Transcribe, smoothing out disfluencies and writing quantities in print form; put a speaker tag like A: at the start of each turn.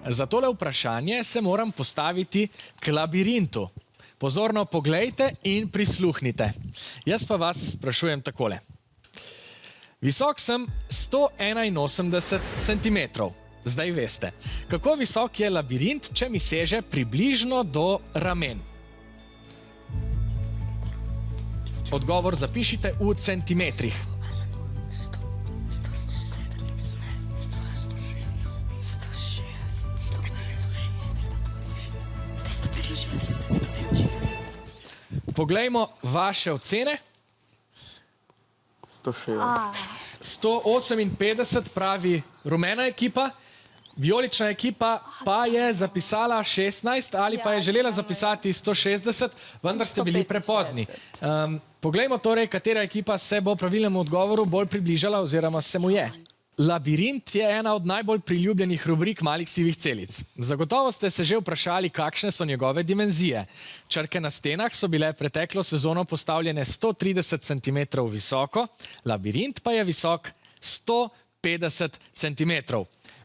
A: Za tole vprašanje se moram postaviti k labirintu. Pozorno poglejte in prisluhnite. Jaz pa vas sprašujem takole. Visok sem 181 centimetrov. Zdaj veste, kako visok je labirint, če mi seže približno do ramen. Odgovor zapišite v centimetrih. Poglejmo vaše ocene. 158 pravi rumena ekipa, vijolična ekipa pa je zapisala 16 ali pa je želela zapisati 160, vendar ste bili prepozni. Poglejmo torej, katera ekipa se bo pravilnemu odgovoru bolj približala oziroma se mu je. Labirint je ena od najbolj priljubljenih rubrik Malih sivih celic. Zagotovo ste se že vprašali, kakšne so njegove dimenzije. Črke na stenah so bile preteklo sezono postavljene 130 cm visoko, labirint pa je visok 150 cm.